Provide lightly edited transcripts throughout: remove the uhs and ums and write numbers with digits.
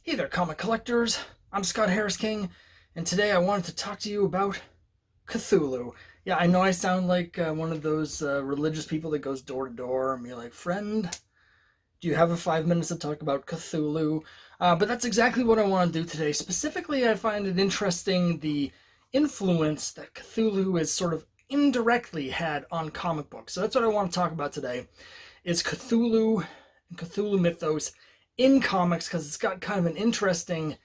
Hey there, comic collectors. I'm Scott Harris King, and today I wanted to talk to you about Cthulhu. Yeah, I know I sound like one of those religious people that goes door to door and be like, "Friend, do you have a 5 minutes to talk about Cthulhu?" But that's exactly what I want to do today. Specifically, I find it interesting the influence that Cthulhu has sort of indirectly had on comic books. So that's what I want to talk about today. Is Cthulhu and Cthulhu mythos in comics because it's got kind of an interesting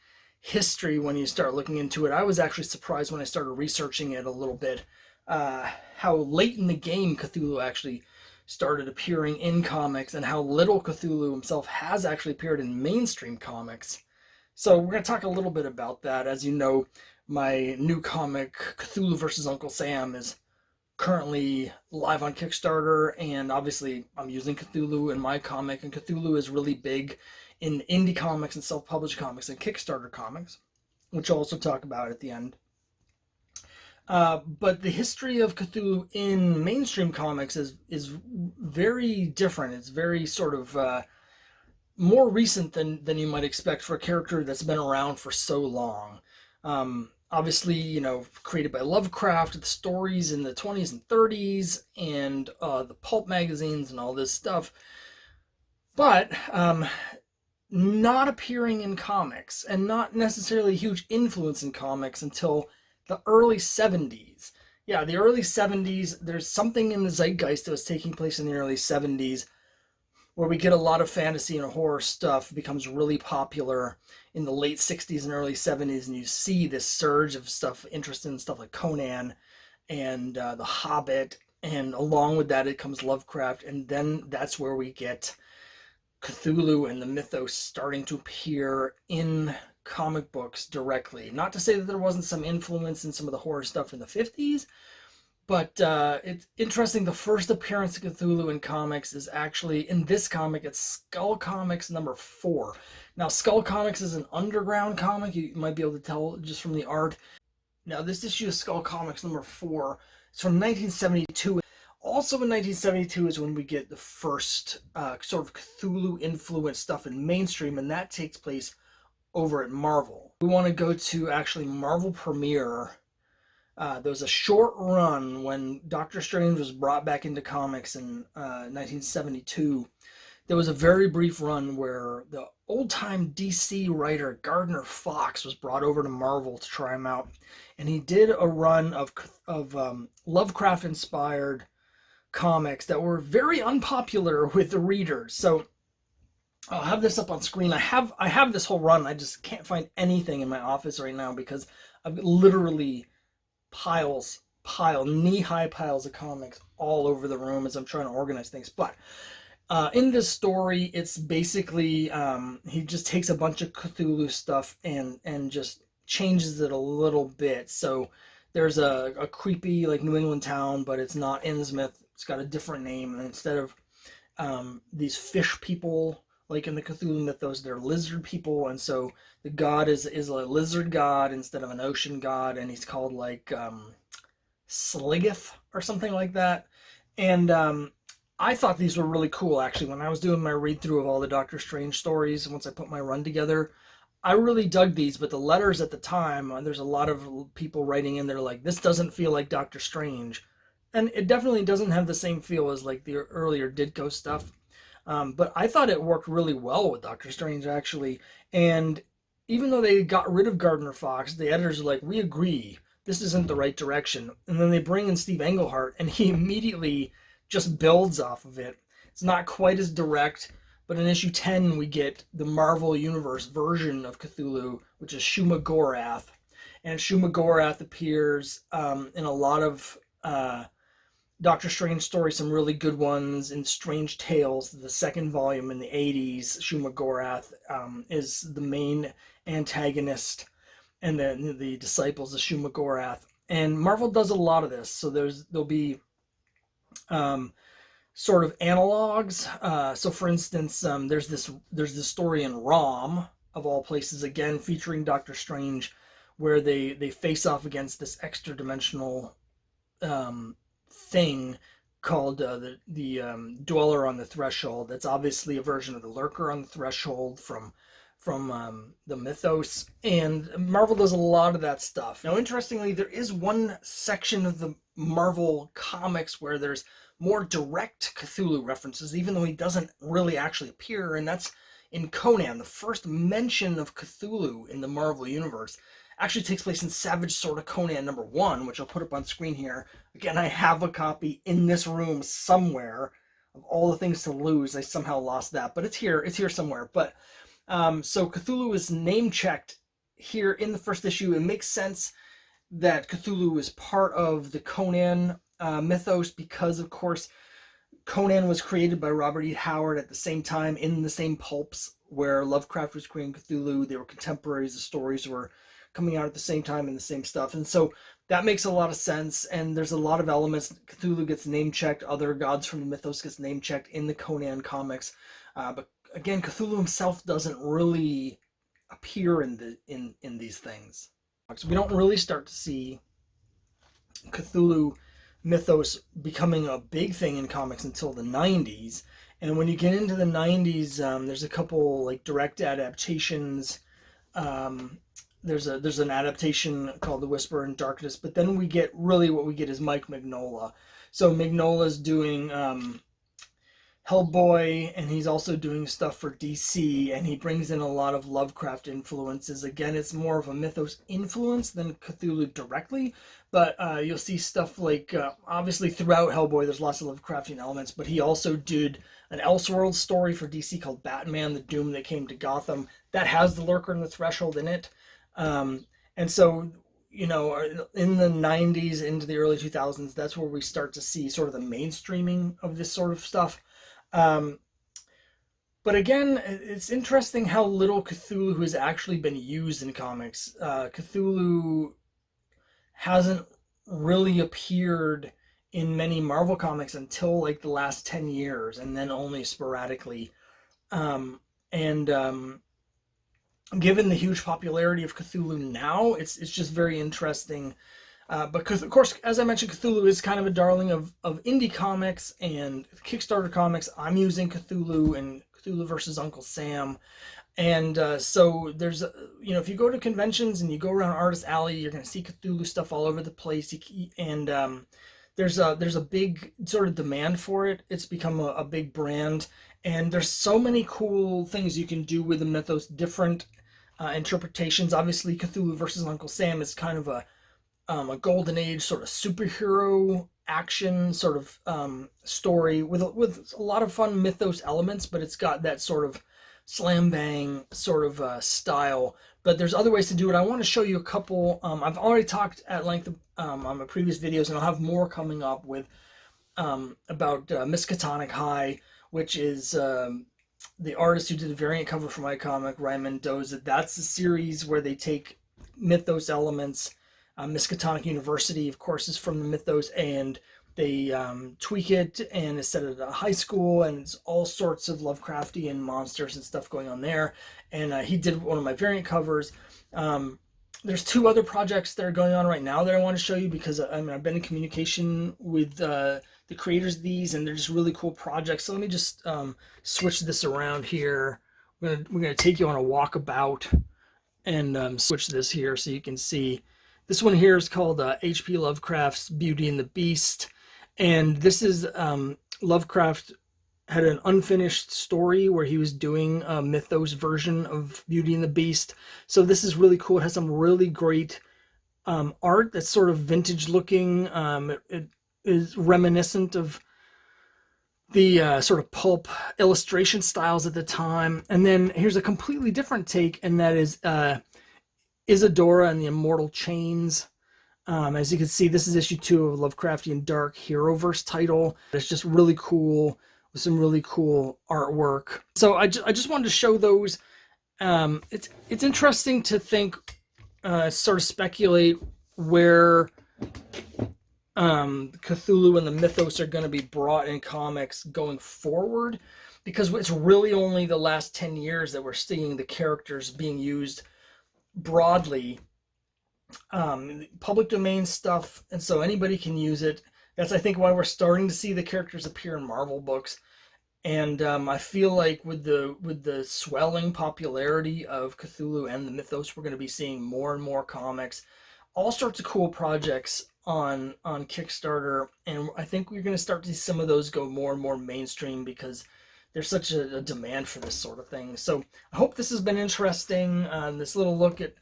history when you start looking into it. I was actually surprised when I started researching it a little bit how late in the game Cthulhu actually started appearing in comics and how little Cthulhu himself has actually appeared in mainstream comics. So we're going to talk a little bit about that. As you know, my new comic, Cthulhu versus Uncle Sam, is currently live on Kickstarter, and obviously I'm using Cthulhu in my comic, and Cthulhu is really big in indie comics and self-published comics and Kickstarter comics, which I'll also talk about at the end. But the history of Cthulhu in mainstream comics is very different. It's very sort of more recent than you might expect for a character that's been around for so long. Obviously, created by Lovecraft, the stories in the 20s and 30s, and the pulp magazines and all this stuff, but not appearing in comics and not necessarily a huge influence in comics until the early 70s. Yeah, the early 70s, there's something in the zeitgeist that was taking place in the early 70s where we get a lot of fantasy and horror stuff becomes really popular in the late 60s and early 70s, and you see this surge of stuff interested in stuff like Conan and The Hobbit, and along with that it comes Lovecraft, and then that's where we get Cthulhu and the mythos starting to appear in comic books directly. Not to say that there wasn't some influence in some of the horror stuff in the 50s, but it's interesting. The first appearance of Cthulhu in comics is actually in this comic. It's Skull Comics #4. Now, Skull Comics is an underground comic. You might be able to tell just from the art. Now, this issue of Skull Comics #4 is from 1972. Also in 1972 is when we get the first sort of Cthulhu influenced stuff in mainstream, and that takes place over at Marvel. We want to go to actually Marvel Premiere. There was a short run when Doctor Strange was brought back into comics in 1972. There was a very brief run where the old-time DC writer Gardner Fox was brought over to Marvel to try him out, and he did a run of Lovecraft-inspired comics that were very unpopular with the readers. So I'll have this up on screen. I have this whole run. I just can't find anything in my office right now because I've literally knee-high piles of comics all over the room as I'm trying to organize things. But in this story, it's basically he just takes a bunch of Cthulhu stuff and just changes it a little bit. So there's a creepy like New England town, but it's not Innsmouth. It's got a different name, and instead of these fish people like in the Cthulhu mythos, they're lizard people, and so the god is a lizard god instead of an ocean god, and he's called like Sliggith or something like that. And I thought these were really cool actually when I was doing my read through of all the Doctor Strange stories. Once I put my run together, I really dug these. But the letters at the time, there's a lot of people writing in there like, this doesn't feel like Doctor Strange, and it definitely doesn't have the same feel as like the earlier Ditko stuff. But I thought it worked really well with Doctor Strange, actually. And even though they got rid of Gardner Fox, the editors are like, we agree, this isn't the right direction. And then they bring in Steve Englehart, and he immediately just builds off of it. It's not quite as direct, but in issue 10, we get the Marvel Universe version of Cthulhu, which is Shuma Gorath. And Shuma Gorath appears in a lot of Doctor Strange stories, some really good ones in Strange Tales, the second volume in the 80s. Shuma Gorath is the main antagonist, and the disciples of Shuma Gorath. And Marvel does a lot of this, so there'll be sort of analogs. So, for instance, there's this story in Rom, of all places, again featuring Doctor Strange, where they face off against this extra dimensional thing called the Dweller on the Threshold. That's obviously a version of the Lurker on the Threshold from the mythos, and Marvel does a lot of that stuff. Now, interestingly, there is one section of the Marvel comics where there's more direct Cthulhu references, even though he doesn't really actually appear, and that's in Conan. The first mention of Cthulhu in the Marvel Universe actually takes place in Savage Sword of Conan #1, which I'll put up on screen here. Again, I have a copy in this room somewhere. Of all the things to lose, I somehow lost that, but it's here somewhere. But so Cthulhu is name checked here in the first issue. It makes sense that Cthulhu is part of the Conan mythos because, of course, Conan was created by Robert E. Howard at the same time in the same pulps where Lovecraft was creating Cthulhu. They were contemporaries. The stories were coming out at the same time and the same stuff. And so that makes a lot of sense. And there's a lot of elements. Cthulhu gets name checked. Other gods from the mythos gets name checked in the Conan comics. But again, Cthulhu himself doesn't really appear in these things. So we don't really start to see Cthulhu mythos becoming a big thing in comics until the 90s. And when you get into the 90s, there's a couple like direct adaptations. There's an adaptation called The Whisper in Darkness, but then we get really what we get is Mike Mignola. So Mignola's doing Hellboy, and he's also doing stuff for DC, and he brings in a lot of Lovecraft influences. Again, it's more of a mythos influence than Cthulhu directly, but you'll see stuff like, obviously throughout Hellboy, there's lots of Lovecraftian elements, but he also did an Elseworld story for DC called Batman, the Doom That Came to Gotham. That has the Lurker and the Threshold in it. And so, you know, in the 90s into the early 2000s, that's where we start to see sort of the mainstreaming of this sort of stuff. But again, it's interesting how little Cthulhu has actually been used in comics. Cthulhu hasn't really appeared in many Marvel comics until like the last 10 years, and then only sporadically. Given the huge popularity of Cthulhu now, it's just very interesting. Because, of course, as I mentioned, Cthulhu is kind of a darling of indie comics and Kickstarter comics. I'm using Cthulhu and Cthulhu versus Uncle Sam. And so there's, if you go to conventions and you go around Artist Alley, you're going to see Cthulhu stuff all over the place. And there's a big sort of demand for it. It's become a big brand. And there's so many cool things you can do with the mythos, different interpretations. Obviously, Cthulhu versus Uncle Sam is kind of a golden age sort of superhero action sort of story with a lot of fun mythos elements, but it's got that sort of slam bang sort of style. But there's other ways to do it. I want to show you a couple. I've already talked at length on my previous videos, and I'll have more coming up with about Miskatonic High, which is the artist who did the variant cover for my comic, Ryan Mendoza. That's a series where they take mythos elements. Miskatonic University, of course, is from the mythos, and they tweak it, and it's set at a high school, and it's all sorts of Lovecraftian monsters and stuff going on there. And he did one of my variant covers. There's two other projects that are going on right now that I want to show you, because I've been in communication with the creators of these, and they're just really cool projects. So let me just switch this around here. We're gonna take you on a walkabout and switch this here so you can see. This one here is called H.P. Lovecraft's Beauty and the Beast. And this is Lovecraft had an unfinished story where he was doing a mythos version of Beauty and the Beast. So this is really cool. It has some really great art that's sort of vintage looking. It is reminiscent of the sort of pulp illustration styles at the time. And then here's a completely different take, and that is Isadora and the Immortal Chains. As you can see, this is issue 2 of Lovecraftian Dark Heroverse title. It's just really cool with some really cool artwork. So I just wanted to show those. It's interesting to think, sort of speculate where Cthulhu and the mythos are going to be brought in comics going forward, because it's really only the last 10 years that we're seeing the characters being used broadly, public domain stuff, and so anybody can use it. That's, I think, why we're starting to see the characters appear in Marvel books. And I feel like with the swelling popularity of Cthulhu and the mythos, we're going to be seeing more and more comics, all sorts of cool projects on Kickstarter, and I think we're going to start to see some of those go more and more mainstream because there's such a demand for this sort of thing. So I hope this has been interesting. This little look at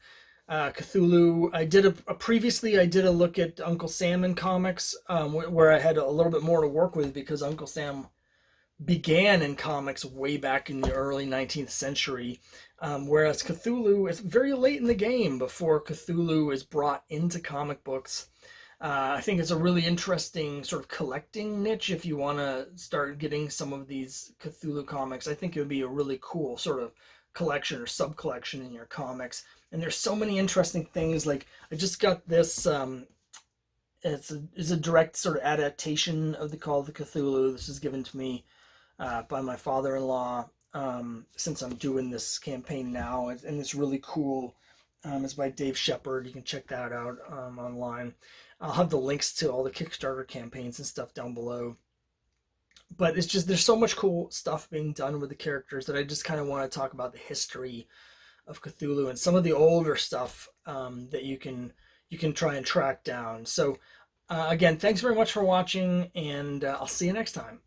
Cthulhu. I did previously. I did a look at Uncle Sam in comics, where I had a little bit more to work with because Uncle Sam began in comics way back in the early 19th century, whereas Cthulhu is very late in the game before Cthulhu is brought into comic books. I think it's a really interesting sort of collecting niche if you want to start getting some of these Cthulhu comics. I think it would be a really cool sort of collection or sub collection in your comics. And there's so many interesting things. Like I just got this. It's a direct sort of adaptation of the Call of the Cthulhu. This is given to me by my father-in-law since I'm doing this campaign now, and it's really cool. It's by Dave Shepard. You can check that out online. I'll have the links to all the Kickstarter campaigns and stuff down below. But it's just there's so much cool stuff being done with the characters that I just kind of want to talk about the history of Cthulhu and some of the older stuff that you can try and track down. So again, thanks very much for watching, and I'll see you next time.